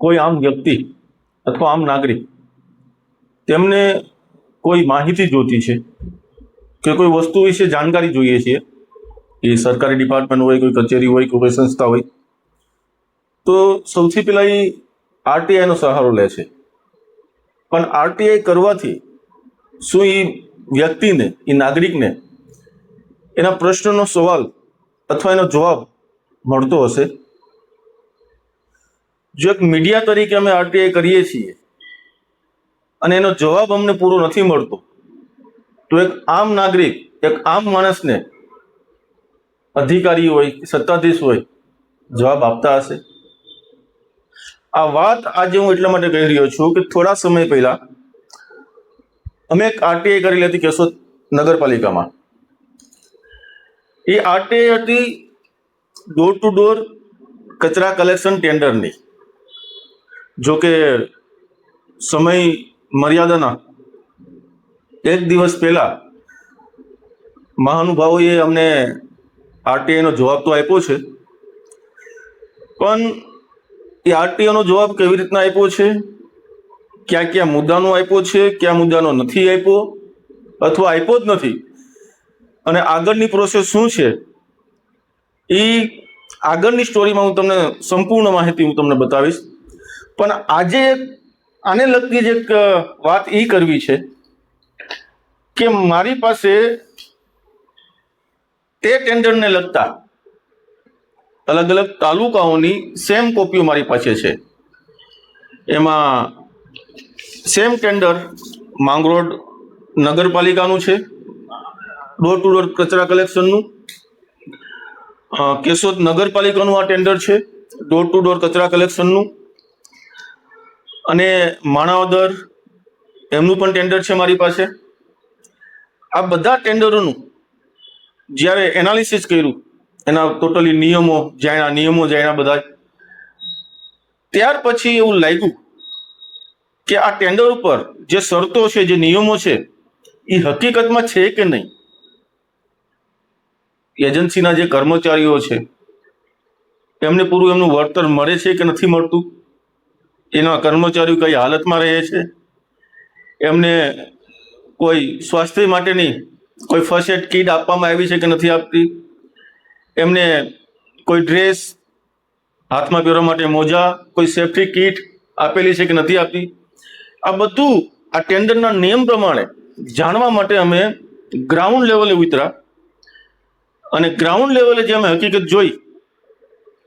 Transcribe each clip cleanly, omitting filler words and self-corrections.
કોઈ આમ વ્યક્તિ અથવા આમ નાગરિક તેમને કોઈ માહિતી જોતી છે કે કોઈ વસ્તુ વિશે જાણકારી જોઈએ છે, એ સરકારી ડિપાર્ટમેન્ટ હોય, કોઈ કચેરી હોય, કોઈ સંસ્થા હોય, તો સૌથી પહેલાં એ આરટીઆઈનો સહારો લે છે. પણ આરટીઆઈ કરવાથી શું એ વ્યક્તિને, એ નાગરિકને એના પ્રશ્નનો સવાલ અથવા એનો જવાબ મળતો હશે? જો એક મીડિયા તરીકે અમે આરટીઆઈ કરીએ છીએ અને એનો જવાબ અમને પૂરો નથી મળતો, તો એક આમ નાગરિક, એક આમ માણસને અધિકારી હોય, સત્તાધીશ હોય, જવાબ આપતા હશે? આ વાત આજે હું એટલા માટે કહી રહ્યો છું કે થોડા સમય પહેલા અમે એક આરટીઆઈ કરેલી હતી કેશોદ નગરપાલિકામાં. એ આરટીઆઈ હતી ડોર ટુ ડોર કચરા કલેક્શન ટેન્ડરની. જો કે સમય મર્યાદાના એક દિવસ પહેલા મહાનુભાવોએ અમને આરટીઆઈનો જવાબ તો આપ્યો છે, પણ એ આરટીઆઈનો જવાબ કેવી રીતના આપ્યો છે, ક્યાં ક્યાં મુદ્દાનો આપ્યો છે, ક્યાં મુદ્દાનો નથી આપ્યો અથવા આપ્યો જ નથી, અને આગળની પ્રોસેસ શું છે, એ આગળની સ્ટોરીમાં હું તમને સંપૂર્ણ માહિતી હું તમને બતાવીશ. પણ આજે આને લગતી જ એક વાત એ કરવી છે કે મારી પાસે તે ટેન્ડરને લગતા અલગ અલગ તાલુકાઓની સેમ કોપીઓ મારી પાસે છે. એમાં સેમ ટેન્ડર માંગરોળ નગરપાલિકાનું છે, ડોર ટુ ડોર કચરા કલેક્શનનું. કેશોદ નગરપાલિકાનું આ ટેન્ડર છે, ડોર ટુ ડોર કચરા કલેક્શનનું. અને માણાવદર એમનું પણ ટેન્ડર છે મારી પાસે. આ બધા ટેન્ડરોનું જ્યારે એનાલિસિસ કર્યું, એના ટોટલી નિયમો જાણ્યા બધા, ત્યાર પછી એવું લાગ્યું કે આ ટેન્ડર ઉપર જે શરતો છે, જે નિયમો છે, એ હકીકતમાં છે કે નહીં. એજન્સીના જે કર્મચારીઓ છે એમને પૂરું એમનું વળતર મળે છે કે નથી મળતું, એના કર્મચારીઓ કઈ હાલતમાં રહે છે, એમને કોઈ સ્વાસ્થ્ય માટેની કોઈ ફર્સ્ટ એડ કીટ આપવામાં આવી છે કે નથી આપતી, એમને કોઈ ડ્રેસ, હાથમાં પહેરવા માટે મોજા, કોઈ સેફ્ટી કીટ આપેલી છે કે નથી આપતી. આ બધું આ ટેન્ડરના નિયમ પ્રમાણે જાણવા માટે અમે ગ્રાઉન્ડ લેવલે ઉતર્યા, અને ગ્રાઉન્ડ લેવલે જે અમે હકીકત જોઈ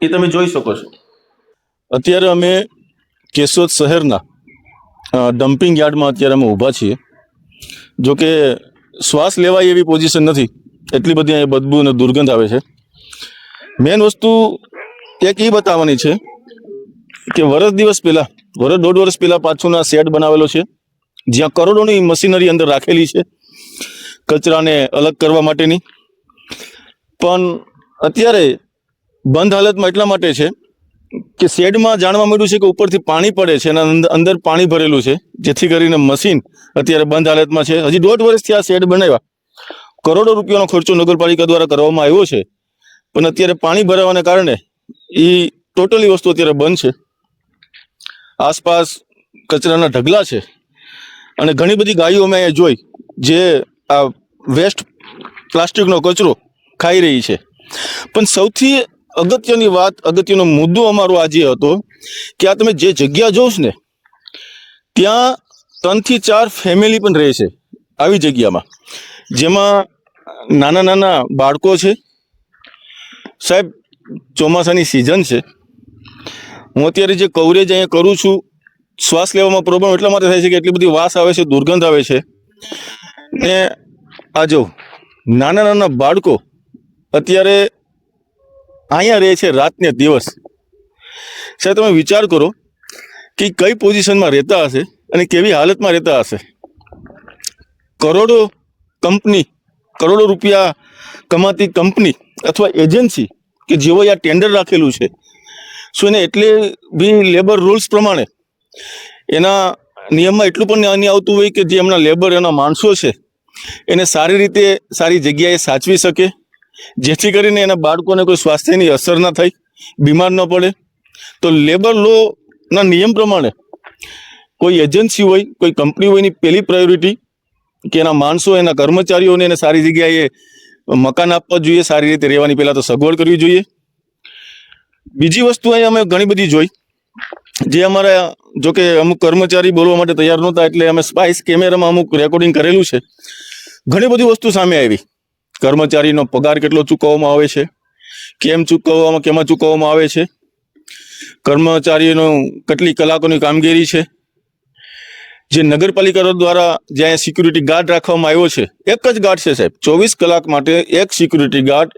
એ તમે જોઈ શકો છો. અત્યારે અમે કેશોદ શહેરના ડમ્પિંગ યાર્ડમાં અત્યારે અમે ઊભા છીએ. જો કે શ્વાસ લેવાય એવી પોઝિશન નથી, એટલી બધી અહીંયા બદબુ અને દુર્ગંધ આવે છે. મેન વસ્તુ એક એ બતાવવાની છે કે વર્ષ દોઢ વર્ષ પહેલા પાછું શેડ બનાવેલો છે, જ્યાં કરોડોની મશીનરી અંદર રાખેલી છે કચરાને અલગ કરવા માટેની. પણ અત્યારે બંધ હાલતમાં એટલા માટે છે કે શેડમાં જાણવા મળ્યું છે કે ઉપરથી પાણી પડે છે અને અંદર પાણી ભરેલું છે, જેથી કરીને મશીન અત્યારે બંધ હાલતમાં છે. હજી 1.5 વર્ષથી આ શેડ બનાવ્યા, કરોડો રૂપિયાનો ખર્ચો નગરપાલિકા દ્વારા કરવામાં આવ્યો છે, પણ અત્યારે પાણી ભરાવાને કારણે એ ટોટલી વસ્તુ અત્યારે બંધ છે. આસપાસ કચરાના ઢગલા છે અને ઘણી બધી ગાયો અમે અહીંયા જોઈ જે આ વેસ્ટ પ્લાસ્ટિકનો કચરો ખાઈ રહી છે. પણ સૌથી અગત્યની વાત, અગત્યનો મુદ્દો અમારો આજે હતો કે આ તમે જે જગ્યા જોશ ને, ત્યાં 3 થી 4 ફેમિલી પણ રહે છે આવી જગ્યામાં, જેમાં નાના નાના બાળકો છે. સાહેબ, ચોમાસાની સિઝન છે, હું અત્યારે જે કવરેજ અહીંયા કરું છું, શ્વાસ લેવામાં પ્રોબ્લેમ એટલા માટે થાય છે કે એટલી બધી વાસ આવે છે, દુર્ગંધ આવે છે. ને આ જો નાના નાના બાળકો અત્યારે અહીંયા રહે છે રાતને દિવસ. સાહેબ, તમે વિચાર કરો કે કઈ પોઝિશનમાં રહેતા હશે અને કેવી હાલતમાં રહેતા હશે. કરોડો રૂપિયા કમાતી કંપની અથવા એજન્સી કે જેઓએ આ ટેન્ડર રાખેલું છે, શું એને એટલે બી લેબર રૂલ્સ પ્રમાણે એના નિયમમાં એટલું પણ નહીં આવતું હોય કે જે એમના લેબર, એના માણસો છે, એને સારી રીતે સારી જગ્યાએ સાચવી શકે, જેથી કરીને એના બાળકોને કોઈ સ્વાસ્થ્યની અસર ના થાય, બીમાર ન પડે. તો લેબર લો ના નિયમ પ્રમાણે કોઈ એજન્સી હોય, કોઈ કંપની હોય, એની પહેલી પ્રાયોરિટી કે એના માણસો, એના કર્મચારીઓને એને સારી જગ્યાએ મકાન આપવા જોઈએ, સારી રીતે રહેવાની પહેલા તો સગવડ કરવી જોઈએ. બીજી વસ્તુ અહીંયા અમે ઘણી બધી જોઈ, જે અમારા જોકે અમુક કર્મચારી બોલવા માટે તૈયાર નહોતા, એટલે અમે સ્પાઇસ કેમેરામાં અમુક રેકોર્ડિંગ કરેલું છે. ઘણી બધી વસ્તુ સામે આવી. કર્મચારીનો પગાર કેટલો ચૂકવવામાં આવે છે, કેમાં ચૂકવવામાં આવે છે, કર્મચારીઓનો કેટલી કલાકોની કામગીરી છે. જે નગરપાલિકા દ્વારા જ્યાં સિક્યુરિટી ગાર્ડ રાખવામાં આવ્યો છે, એક જ ગાર્ડ છે સાહેબ, 24 કલાક માટે એક સિક્યુરિટી ગાર્ડ.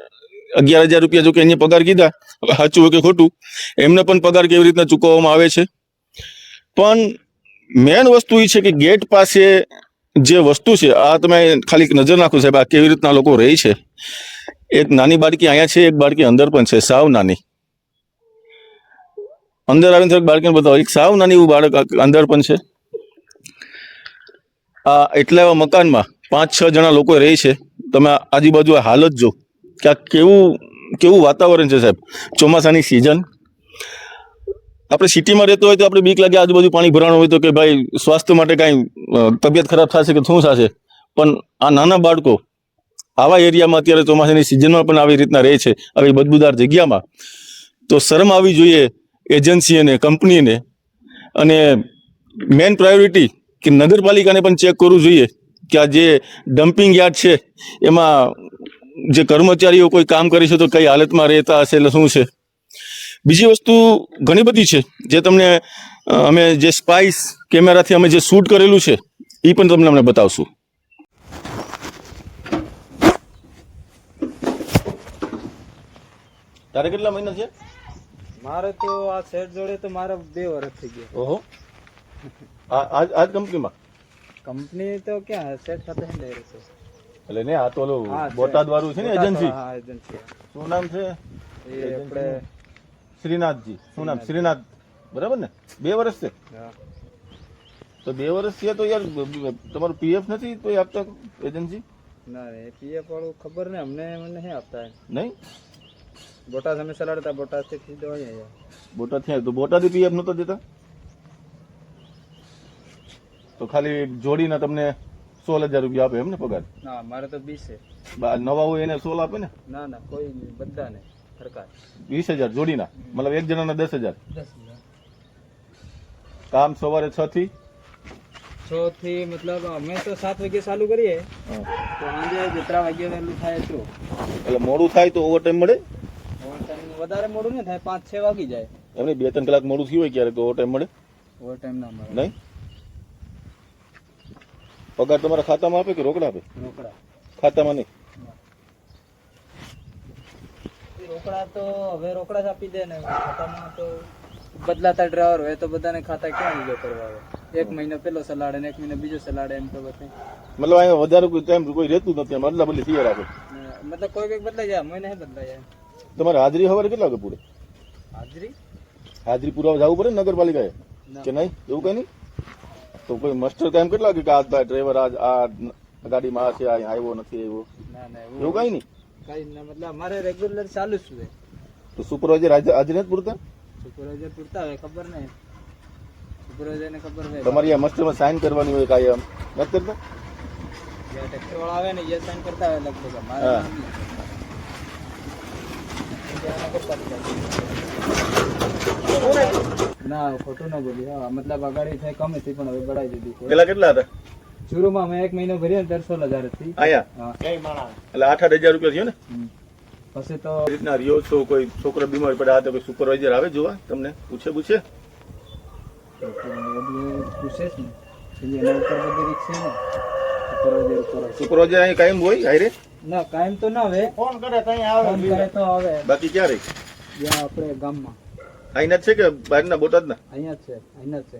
11,000 રૂપિયા જો કે અહીંયા પગાર કીધા, સાચું હોય કે ખોટું, એમને પણ પગાર કેવી રીતના ચૂકવવામાં આવે છે. પણ મેન વસ્તુ એ છે કે ગેટ પાસે જે વસ્તુ છે, આ તમે ખાલી નજર નાખો સાહેબ, આ કેવી રીતના લોકો રહે છે. એક નાની બાળકી અહીંયા છે, એક બાળકી અંદર પણ છે, સાવ નાની. અંદર આવીને બાળકીને બતાવો, એક સાવ નાની એવું બાળક અંદર પણ છે. આ એટલા એવા મકાનમાં 5-6 જણા લોકો રહે છે. તમે આજુબાજુ આ હાલત જો કે આ કેવું વાતાવરણ છે સાહેબ. ચોમાસાની સિઝન, આપણે સિટીમાં રહેતો હોય તો આપણે બીક લાગે, આજુબાજુ પાણી ભરાણું હોય તો કે ભાઈ સ્વાસ્થ્ય માટે કાંઈ તબિયત ખરાબ થશે કે શું થશે. પણ આ નાના બાળકો આવા એરિયામાં અત્યારે ચોમાસાની સિઝનમાં પણ આવી રીતના રહે છે, આવી બદબૂદાર જગ્યામાં, તો શરમ આવી જોઈએ એજન્સીને, કંપનીને. અને મેન પ્રાયોરિટી કે નગરપાલિકાને પણ ચેક કરવું જોઈએ કે આ જે ડમ્પિંગ યાર્ડ છે એમાં જે કર્મચારીઓ કોઈ કામ કરે છે તો કઈ હાલતમાં રહેતા હશે, એટલે શું છે. બીજી વસ્તુ ઘણી બધી છે જે તમને અમે જે સ્પાઇસ કેમેરાથી અમે જે શૂટ કરેલું છે એ પણ તમને અમને બતાવશું. તારે કેટલા મહિના છે? મારે તો આ સેટ જોડે તો મારે 2 વર્ષ થઈ ગયા. ઓહો, આજ કંપની તો ક્યાં સેટ સાથે લઈ રહી છે. એટલે ને આ તો બોટાદ વાળું છે ને એજન્સી. હા, એજન્સી. શું નામ છે? એ આપણે શ્રીનાથજી. શું નામ? શ્રીનાથ, બરાબર ને? 2 વર્ષ છે. હા, તો 2 વર્ષ છે તો યાર તમારું પીએફ નથી તો આપતા એજન્સી? ના એ પીએફ વાળું ખબર ને મને નહીં આપતા નહીં. બોટાદ અમે ચલાડતા, બોટાદ થી સીધો અહીંયા. બોટાદ થી તો બોટાદ પીએફ નતો દેતા, તો ખાલી જોડીના તમને 16,000 રૂપિયા આપે એમ ને પગાર? ના, મારે તો 20 છે. નવા હોય એને 16 આપે ને? ના ના, કોઈ નહીં, બધાને સરકાર 20,000 જોડીના, મતલબ એક જણાના 10,000. 10,000 કામ સવારે 6 થી 6 થી મતલબ અમે તો 7 વાગે ચાલુ કરીએ તો સાંજે 3 વાગે વેલું થાય એટલું. એટલે મોડું થાય તો ઓવર ટાઈમ મળે? વધારે મોડું નહીં થાય, 5-6 વાગી જાય. એમને 2-3 કલાક મોડું થયું હોય ક્યારેક તો ઓવર ટાઈમ મળે? ઓવર ટાઈમ ના મળે. નહીં. પગાર તમારા ખાતામાં આપે કે રોકડા આપે? રોકડા. ખાતામાં નહીં? રોકડા તો હવે રોકડા જ આપી દે ને, ખાતામાં તો બદલાતા ડ્રાઈવર હોય તો બધાને ખાતા ક્યાં લીધો કરવા આવે. 1 મહિનો પેલો સલાડે ને 1 મહિનો બીજો સલાડે, એમ તો બધે. મતલબ અહીંયા વધારે કોઈ ટાઈમ કોઈ રહેતું નથી, એમ અદલા બદલી તૈયાર આપે. મતલબ કોઈ બદલાઈ જાય, મહિને બદલાઈ જાય. તમારે હાજરી સવારે કેટલા વાગે પૂરે? હાજરી પુરાવા જવું પડે ને નગરપાલિકાએ કે નહીં? એવું કઈ નહીં. તો કોઈ મસ્ટર ટાઈમ કેટલા વાગે કે આ ડ્રાઈવર આ ગાડીમાં આ છે, આવ્યો નથી આવ્યો, એવું કઈ નહીં? કઈ ના, મતલબ અમારે રેગ્યુલર ચાલુ જ છે. તો સુપરવાઇઝર હાજરી નથી પૂરતા? સુપરવાઇઝર પૂરતા હોય, ખબર નહીં. સુપરવાઇઝર ને ખબર હોય. તમારી આ મસ્ટરમાં સાઇન કરવાની હોય કાયમ, નથી કરતા? ટ્રેક્ટર વાળા આવે ને એ સાઈન કરતા હોય લગભગ. અમારે ના, ખોટું ના બોલી. હા, મતલબ અગાડી થાય કમ હતી પણ હવે બઢાઈ દીધી. પેલા કેટલા હતા? શરૂમાં અમે 1 મહિનો ભર્યો ને 16,000 હતી. આયા એટલે 8-8 હજાર રૂપિયા થયો ને. પછી તો રીતના રહ્યો છો, કોઈ છોકરો બીમાર પડે આ તો કોઈ સુપરવાઇઝર આવે જોવા તમને? પૂછે પૂછે જ ને, એના ઉપર બધી રીત છે ને. સુપરવાઇઝર અહીં કાયમ હોય હારે? ના, કાયમ તો ના આવે, ફોન કરે તો આવે. બાકી ક્યાં રહી? જ્યાં આપણે ગામમાં. અહીંના જ છે કે બહારના બોટાદના? અહીંયા જ છે, અહીંયા જ છે.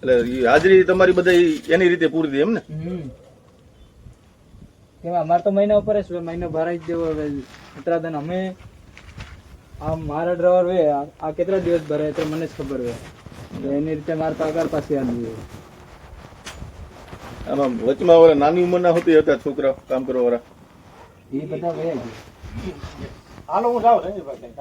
એટલે હાજરી તમારી બધા એની રીતે પૂરી દે એમ ને? કેમ અમારે તો મહિના ઉપર જ મહિનો ભરાઈ જ દેવો. હવે ઉત્તરાધન અમે આ મારા ડ્રાઈવર હોય આ કેટલા દિવસ ભરાય તો મને જ ખબર હોય. એની રીતે મારા પગાર પાછી આવી હોય. આમાં વચમાં વાળા નાની ઉંમરના હોતી હતા છોકરા કામ કરવા વાળા, એ બધા ગયા. હાલો હું જાઉં સંજયભાઈ.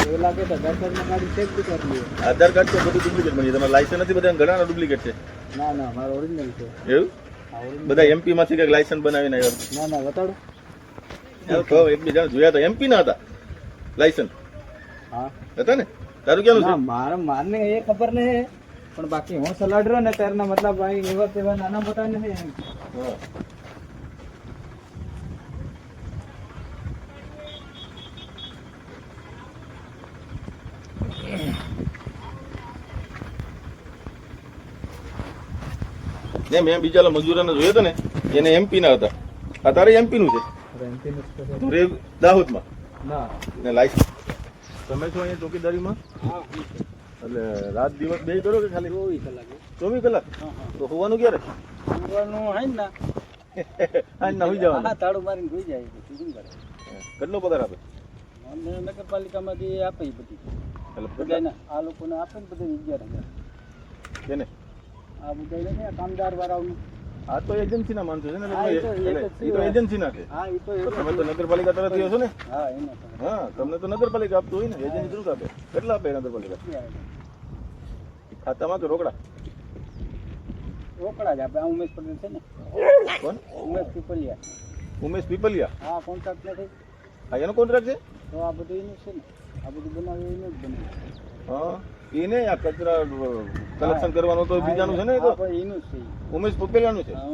પેલા કે આધાર કાર્ડમાં ગાડી ચેક બી કરી લઈએ. આધાર કાર્ડ તો બધું ડુપ્લિકેટ બની તમારા લાયસન્સ નથી, બધા ઘણા ડુપ્લિકેટ છે. ના ના મારો ઓરિજિનલ છે. એવું હા original. બધા એમપી માંથી કંઈક લાયસન્સ બનાવીને આવ્યા. ના ના બતાડો. કહો એક બીજા જોયા હતા એમપી ના હતા લાયસન્સ હા હતા ને. તારું ક્યાંનું ના છે? મારને એ ખબર નહીં પણ બાકી હું સલાડ રહ્યો ને ત્યારના મતલબ ભાઈ એવા તેવા નાના મોટા નહીં. હા. ને મેં બીજા મજૂરોને જોયો હતો ને એને એમપી ના હતા. આ તારે એમપી નું છે? તું રે દાહોદમાં ના ને લાયસન્સ તમે છો અહીંયા ચોકીદારીમાં? હા એટલે રાત દિવસ બે કરો કે ખાલી 24 કલાક. 24 કલાક? હા હા તો હોવાનું ક્યારે? સુવાનું હે ને આજ ના હોઈ જવાનું. હા તાળું મારીને સુઈ જાય પછી શું કરે. કેટલો પગાર આપે? અને નગરપાલિકામાંથી આપે ઈ બધી એટલે બધાને આ લોકોને આપે ને બધે 11,000. કેને? આ બધાને ને કામદાર વાળાઓનું. આ તો એજન્સી ના માણસો છે ને. હા, એ તો એ તો એજન્સી ના છે. હા એ તો તો તમે તો નગરપાલિકા તરફથી હશો ને? હા એને તો હા, તમને તો નગરપાલિકા આપતું હોય ને, એજન્સી શું આપે? કેટલા આપે નગરપાલિકા? ખાતામાં કે રોકડા? રોકડા જ આપે. આ ઉમેશ પટેલ છે ને, કોણ? ઉમેશ પીપલિયા. ઉમેશ પીપલિયા? હા કોન્ટ્રાક્ટ નથી હા, એનો કોન્ટ્રાક્ટ છે? તો આ બધું એનું છે ને, આ બધું બનાવ્યું એનું જ બનાવ્યું. હા, એને આ કચરા કલેક્શન કરવાનું તો બીજાનું છે ને? એ તો હા ભાઈ એનું જ છે ઈ. ઉમેશ પીપલિયાનું છે. હા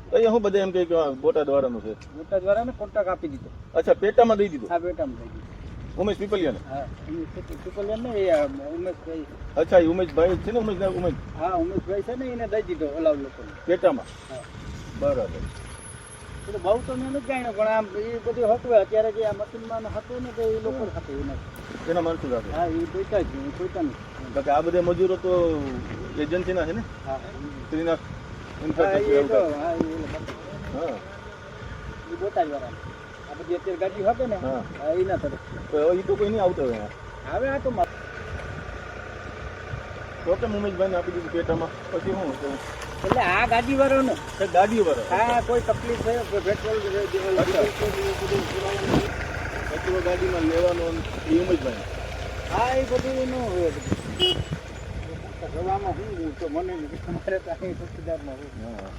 તો અહીંયા હું બધા એમ કહે કે બોટાદ વાળાનું છે. મોટા દ્વારા ને કોન્ટ્રાક્ટ આપી દીધો. અચ્છા, પેટામાં દઈ દીધું હા બેટામાં થઈ ગયું. ઉમેશ પીપલિયાને? હા પીપલિયા ને એ ઉમેશભાઈ. અચ્છા, એ ઉમેશભાઈ જ છે ને? ઉમેશ હા ઉમેશભાઈ છે ને એને દઈ દીધો ઓલા લોકોને. પેટામાં? હા બરાબર. એ તો બહુ તો મેં નથી જાણ્યું પણ આમ એ બધું હતું અત્યારે જે આ મશીનમાં હતું ને તો એ લોકો જ હતું એને. એના માણસો રાખે? હા એ પોતા જ પોતાનું. કારણ કે આ બધા મજૂરો તો એજન્સીના છે ને? હા શ્રીનાથ હા ઇન્ફ્રાસ્ટ્રક્ચર એ એવું તો કાંઈ. હા હા. એ બોટાદ વાળા આ બધી અત્યારે ગાડી હકે ને હા. હા એના તરફ તો એ તો કોઈ નહીં આવતો હોય અહીંયા. હવે આ તો તો કેમ ઉમેશભાઈને આપી દીધું પેટામાં? પછી શું હતું? એટલે આ ગાડી વાળો ને ગાડીઓ વાળા? હા કોઈ તકલીફ થયો કે પેટ્રોલ કચરો ગાડીમાં લેવાનો અને એ ઉમેશભાઈ? હા એ બધું એનું હોય બધું. રવામાં હું તો મને મારે તો અહીં ચોકીદારમાં હોય. હા.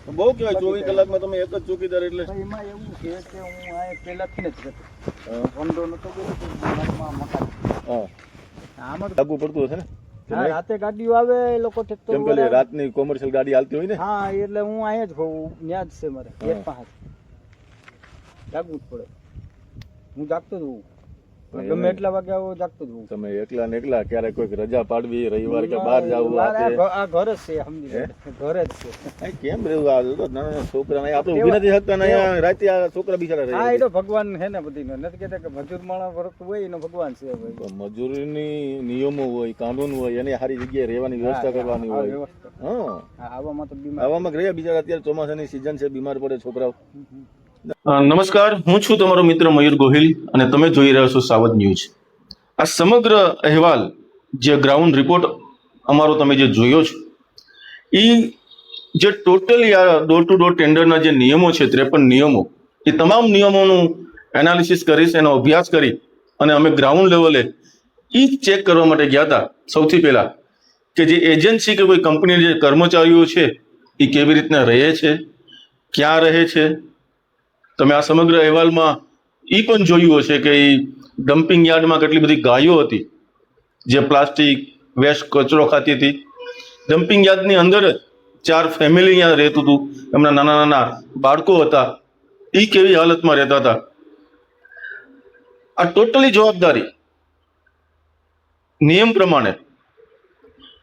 તો બહુ કહેવાય 24 કલાકમાં તમે એક જ ચોકીદાર એટલે. તો એમાં એવું છે કે હું આ પહેલાથી જ જતો હા. વંડો નતો ગયો તો મકાન હા. આમાં તો લાગુ પડતું હશે ને? હા રાતે ગાડીઓ આવે એ લોકો ટ્રેક્ટર કેમ કે રાતની કોમર્શિયલ ગાડી હાલતી હોય ને? હા એટલે હું અહીંયા જ હોઉં ત્યાં જ છે મારે એક પાસે જાગવું જ પડે. હું જાગતો જ હોઉં ગમે એટલા વાગે આવો જાગતો જ હોઉં. તમે એકલા ને એકલા ક્યારેક કોઈક રજા પાડવી રવિવાર કે બહાર જવું આ ઘર જ છે સમજી લો. ઘર જ છે. અહીં કેમ રહેવું? આ તો નાના નાના છોકરા આપણે ઊભી નથી શકતા ને અહીંયા રાતે આ છોકરા બિચારા હા રહે. એ તો ભગવાન છે ને બધી નથી કહેતા કે મજૂર માણસ વર્ક હોય એનો ભગવાન છે ભાઈ. તો મજૂરીની નિયમો હોય, કાનૂન હોય, એને સારી જગ્યાએ રહેવાની વ્યવસ્થા કરવાની આ હોય. વ્યવસ્થા. હા, હા, આવામાં તો બીમાર આવામાં રહ્યા બિચારા અત્યારે ચોમાસાની સિઝન છે, બીમાર પડે છોકરાઓ. નમસ્કાર, હું છું તમારો મિત્ર મયુર ગોહિલ અને તમે જોઈ રહ્યા છો સાવધ ન્યૂઝ. આ સમગ્ર અહેવાલ જે ગ્રાઉન્ડ રિપોર્ટ અમારો તમે જે જોયો છો એ જે ટોટલી આ ડોર ટુ ડોર ટેન્ડરના જે નિયમો છે 53 નિયમો એ તમામ નિયમોનું એનાલિસિસ કરીશ, એનો અભ્યાસ કરી અને અમે ગ્રાઉન્ડ લેવલે એ ચેક કરવા માટે ગયા હતા. સૌથી પહેલા કે જે એજન્સી કે કોઈ કંપનીના જે કર્મચારીઓ છે એ કેવી રીતના રહે છે, ક્યાં રહે છે. તમે આ સમગ્ર અહેવાલમાં એ પણ જોયું હશે કે એ ડમ્પિંગ યાર્ડમાં કેટલી બધી ગાયો હતી જે પ્લાસ્ટિક વેસ્ટ કચરો ખાતી હતી. ડમ્પિંગ યાર્ડની અંદર જ 4 ફેમિલી અહીંયા રહેતું હતું, એમના નાના નાના બાળકો હતા, એ કેવી હાલતમાં રહેતા હતા. આ ટોટલી જવાબદારી નિયમ પ્રમાણે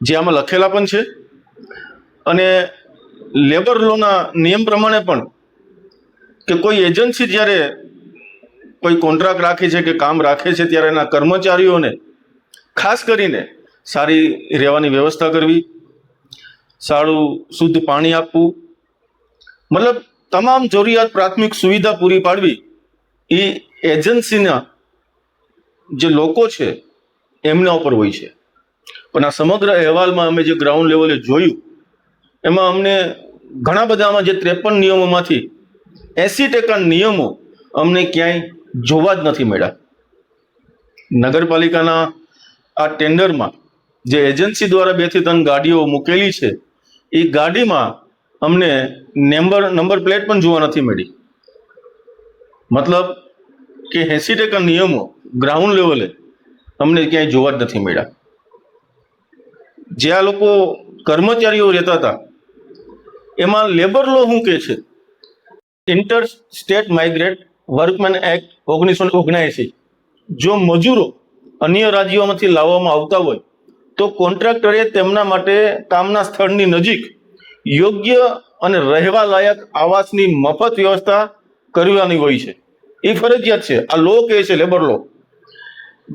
જે આમાં લખેલા પણ છે અને લેબર લોના નિયમ પ્રમાણે પણ કે કોઈ એજન્સી જ્યારે કોઈ કોન્ટ્રાક્ટ રાખે છે કે કામ રાખે છે ત્યારે એના કર્મચારીઓને ખાસ કરીને સારી રહેવાની વ્યવસ્થા કરવી, સારું શુદ્ધ પાણી આપવું, મતલબ તમામ જરૂરિયાત પ્રાથમિક સુવિધા પૂરી પાડવી એ એજન્સીના જે લોકો છે એમના ઉપર હોય છે. પણ આ સમગ્ર અહેવાલમાં અમે જે ગ્રાઉન્ડ લેવલે જોયું એમાં અમને ઘણા બધામાં જે 53 નિયમોમાંથી 80% નિયમો અમને ક્યાંય જોવા જ નથી મળ્યા. નગરપાલિકાના આ ટેન્ડરમાં જે એજન્સી દ્વારા 2 થી 3 ગાડીઓ મૂકેલી છે, એ ગાડીમાં અમને નંબર પ્લેટ પણ જોવા નથી મળી. મતલબ કે 80% નિયમો ગ્રાઉન્ડ લેવલે અમને ક્યાંય જોવા જ નથી મળ્યા. જે આ લોકો કર્મચારીઓ રહેતા હતા એમાં લેબર લો શું કહે છે, inter state migrate workmen act 1979, જો મજૂરો અન્ય રાજ્યોમાંથી લાવવામાં આવતા હોય તો કોન્ટ્રાક્ટરે તેમના માટે કામના સ્થળની નજીક યોગ્ય અને રહેવા લાયક આવાસની મફત વ્યવસ્થા કરવાની હોય છે. એ ફરજિયાત છે. આ લો કહે છે, લેબર લો.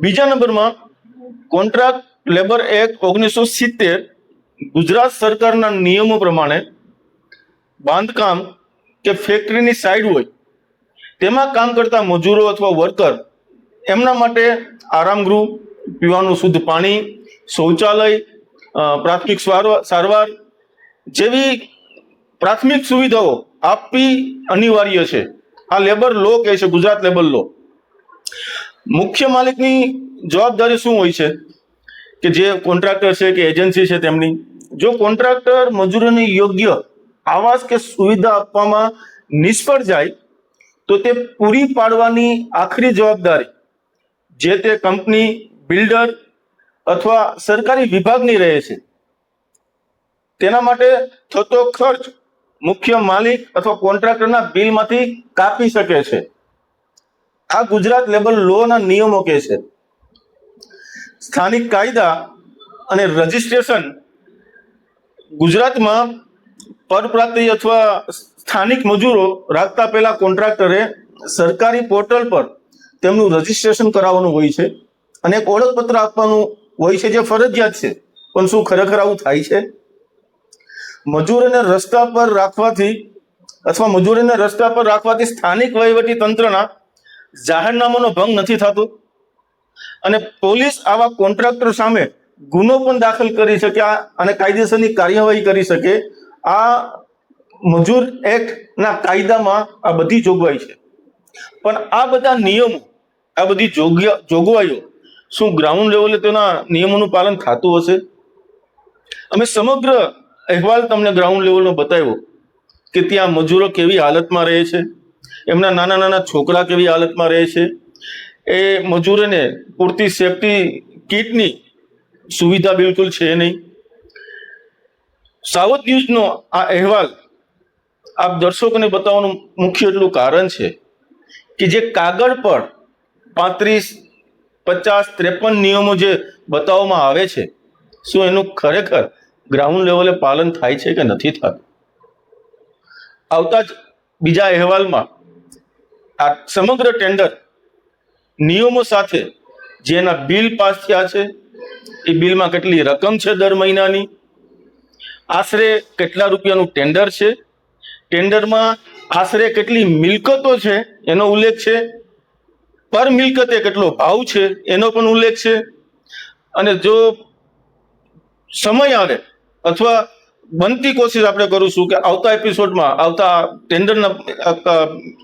બીજા નંબરમાં કોન્ટ્રાક્ટ લેબર એક્ટ 1970 ગુજરાત સરકારના નિયમો પ્રમાણે બાંધકામ કે ફેક્ટરીની સાઈડ હોય તેમાં કામ કરતા મજૂરો અથવા વર્કર એમના માટે આરામગૃહ, પીવાનું શુદ્ધ પાણી, શૌચાલય, પ્રાથમિક સારવાર જેવી પ્રાથમિક સુવિધાઓ આપવી અનિવાર્ય છે. આ લેબર લો કહે છે, ગુજરાત લેબર લો. મુખ્ય માલિકની જવાબદારી શું હોય છે કે જે કોન્ટ્રાક્ટર છે કે એજન્સી છે તેમની, જો કોન્ટ્રાક્ટર મજૂરોને યોગ્ય આવાસ કે સુવિધા આપવામાં નિષ્ફળ જાય તો તે પૂરી પાડવાની આખરી જવાબદારી જે તે કંપની, બિલ્ડર અથવા સરકારી વિભાગની રહે છે. તેના માટે થતો ખર્ચ મુખ્ય માલિક અથવા કોન્ટ્રાક્ટરના બિલમાંથી કાપી શકે છે. આ ગુજરાત લેબર લોના નિયમો કહે છે. સ્થાનિક કાયદા અને રજિસ્ટ્રેશન ગુજરાતમાં પરપ્રાંતીય અથવા સ્થાનિક મજૂરો રાખતા પહેલા કોન્ટ્રાક્ટરે સરકારી પોર્ટલ પર તેમનું રજિસ્ટ્રેશન કરાવવાનું હોય છે અને એક ઓળખપત્ર આપવાનું હોય છે જે ફરજિયાત છે. પણ શું ખરેખર આવું થાય છે? મજૂરોને રસ્તા પર રાખવાથી સ્થાનિક વહીવટી તંત્રના જાહેરનામાનો ભંગ નથી થતો અને પોલીસ આવા કોન્ટ્રાક્ટર સામે ગુનો પણ દાખલ કરી શકે અને કાયદેસરની કાર્યવાહી કરી શકે. આ મજૂર એક્ટના કાયદામાં આ બધી જોગવાઈ છે. પણ આ બધા નિયમો, આ બધી જોગવાઈઓ શું ગ્રાઉન્ડ લેવલે તેના નિયમોનું પાલન થતું હશે? અમે સમગ્ર અહેવાલ તમને ગ્રાઉન્ડ લેવલનો બતાવ્યો કે ત્યાં મજૂરો કેવી હાલતમાં રહે છે, એમના નાના નાના છોકરા કેવી હાલતમાં રહે છે, એ મજૂરોને પૂરતી સેફટી કીટની સુવિધા બિલકુલ છે નહીં. સાવધ ન્યૂઝનો આ અહેવાલ આપ દર્શકોને બતાવવાનું મુખ્ય એટલું કારણ છે કે જે કાગળ પર 35, 50, 53 નિયમો જે બતાવવામાં આવે છે, શું એનું ખરેખર ગ્રાઉન્ડ લેવલે પાલન થાય છે કે નથી થતું? આવતા જ બીજા અહેવાલમાં આ સમગ્ર ટેન્ડર નિયમો સાથે જેના બિલ પાસ થયા છે, એ બિલમાં કેટલી રકમ છે દર મહિનાની, આશરે કેટલા રૂપિયાનું ટેન્ડર છે, ટેન્ડરમાં આશરે કેટલી મિલકતો છે એનો ઉલ્લેખ છે, પર મિલકતે કેટલો ભાવ છે એનો પણ ઉલ્લેખ છે. અને જો સમય આવે અથવા બનતી કોશિશ આપણે કરીશું કે આવતા એપિસોડમાં, આવતા ટેન્ડરના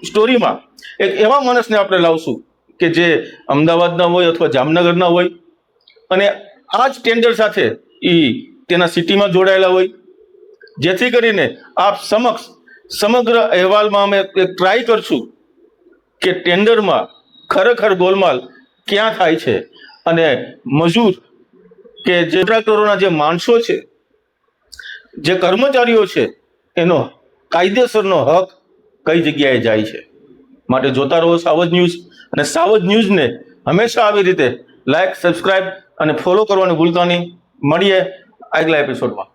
સ્ટોરીમાં એક એવા માણસને આપણે લાવશું કે જે અમદાવાદના હોય અથવા જામનગરના હોય અને આ જ ટેન્ડર સાથે તેના સિટીમાં જોડાયેલા હોય, જેથી કરીને આપ સમક્ષ સમગ્ર અહેવાલમાં અમે એક ટ્રાય કરશું કે ટેન્ડરમાં ખરેખર ગોલમાલ ક્યાં થાય છે અને મજૂર કે જે કોન્ટ્રાક્ટરોના જે માણસો છે, જે કર્મચારીઓ છે, એનો કાયદેસરનો હક કઈ જગ્યાએ જાય છે. માટે જોતા રહો સાવધ ન્યૂઝ, અને સાવધ ન્યૂઝને હંમેશા આવી રીતે લાઈક, સબસ્ક્રાઇબ અને ફોલો કરવાનું ભૂલતા નહીં. મળીએ આગલા એપિસોડમાં.